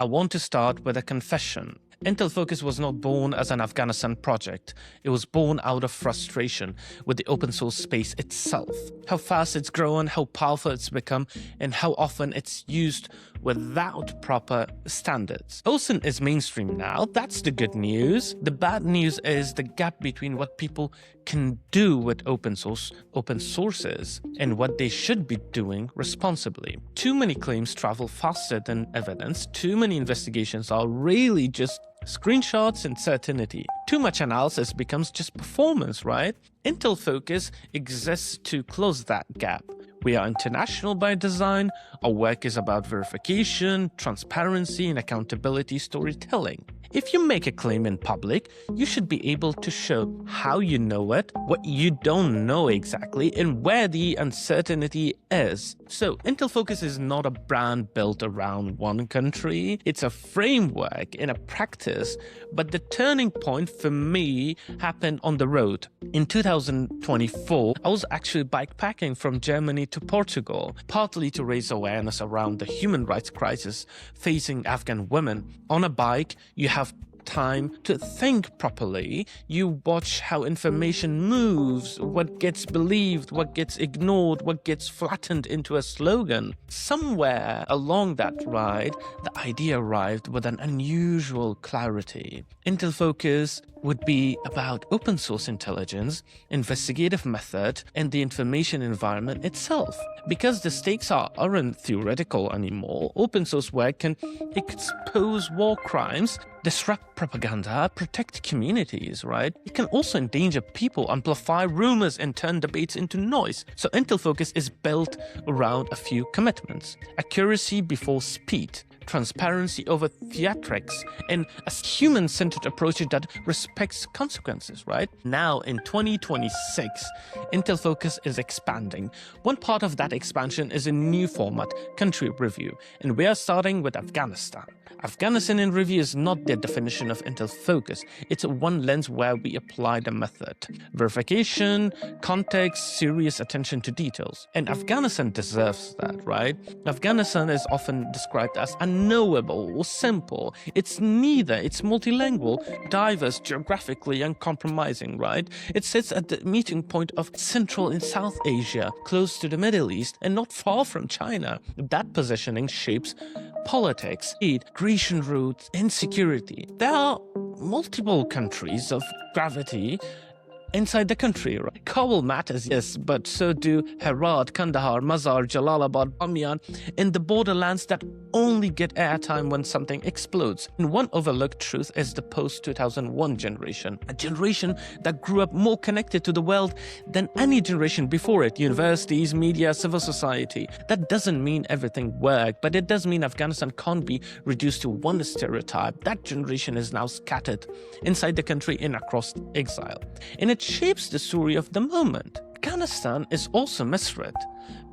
I want to start with a confession. Intel Focus was not born as an Afghanistan project. It was born out of frustration with the open source space itself. How fast it's grown, how powerful it's become, and how often it's used without proper standards. OSINT is mainstream now. That's the good news. The bad news is the gap between what people can do with open sources and what they should be doing responsibly. Too many claims travel faster than evidence. Too many investigations are really just screenshots and certainty. Too much analysis becomes just performance, right? Intel Focus exists to close that gap. We are international by design. Our work is about verification, transparency, and accountability storytelling. If you make a claim in public, you should be able to show how you know it, what you don't know exactly, and where the uncertainty is. So, Intel Focus is not a brand built around one country. It's a framework and a practice, but the turning point for me happened on the road. In 2024, I was actually bikepacking from Germany to Portugal, partly to raise awareness around the human rights crisis facing Afghan women. On a bike, you have time to think properly. You watch how information moves, what gets believed, what gets ignored, what gets flattened into a slogan. Somewhere along that ride, the idea arrived with an unusual clarity. Intel Focus would be about open source intelligence, investigative method, and the information environment itself. Because the stakes aren't theoretical anymore, open source work can expose war crimes, disrupt propaganda, protect communities, right? It can also endanger people, amplify rumors, and turn debates into noise. So Intel Focus is built around a few commitments: accuracy before speed, transparency over theatrics, and a human-centered approach that respects consequences, right? Now, in 2026, Intel Focus is expanding. One part of that expansion is a new format, country review, and we are starting with Afghanistan. Afghanistan in review is not the definition of Intel Focus. It's one lens where we apply the method. Verification, context, serious attention to details. And Afghanistan deserves that, right? Afghanistan is often described as unknowable or simple. It's neither. It's multilingual, diverse, geographically uncompromising, right? It sits at the meeting point of Central and South Asia, close to the Middle East, and not far from China. That positioning shapes politics, aid, migration routes, insecurity. There are multiple countries of gravity inside the country, right? Kabul matters, yes, but so do Herat, Kandahar, Mazar, Jalalabad, Bamiyan, and the borderlands that only get airtime when something explodes. And one overlooked truth is the post-2001 generation, a generation that grew up more connected to the world than any generation before it. Universities, media, civil society. That doesn't mean everything worked, but it does mean Afghanistan can't be reduced to one stereotype. That generation is now scattered inside the country and across exile. And it shapes the story of the moment. Afghanistan is also misread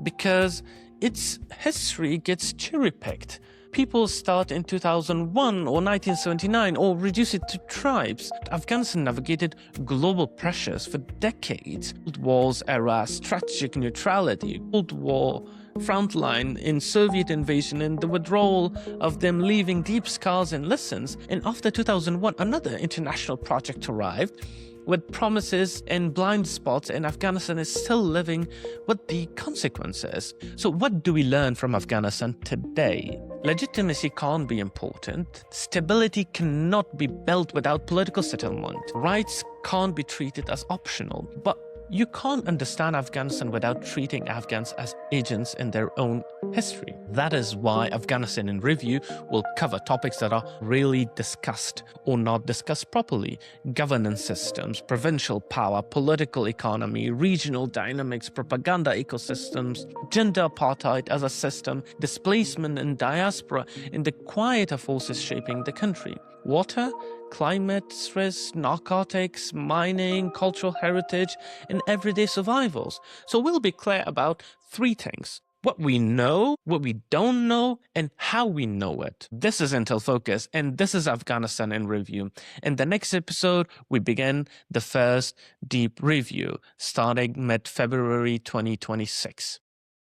because its history gets cherry-picked. People start in 2001 or 1979 or reduce it to tribes. Afghanistan navigated global pressures for decades. Cold War's era, strategic neutrality, Cold War frontline in Soviet invasion and the withdrawal of them, leaving deep scars and lessons. And after 2001, another international project arrived with promises and blind spots, and Afghanistan is still living with the consequences. So what do we learn from Afghanistan today? Legitimacy can't be important. Stability cannot be built without political settlement. Rights can't be treated as optional. But you can't understand Afghanistan without treating Afghans as agents in their own history. That is why Afghanistan in Review will cover topics that are rarely discussed or not discussed properly: governance systems, provincial power, political economy, regional dynamics, propaganda ecosystems, gender apartheid as a system, displacement and diaspora, and the quieter forces shaping the country: water, climate, stress, narcotics, mining, cultural heritage, and everyday survivals. So we'll be clear about three things: what we know, what we don't know, and how we know it. This is Intel Focus, and this is Afghanistan in Review. In the next episode, we begin the first deep review, starting mid-February 2026.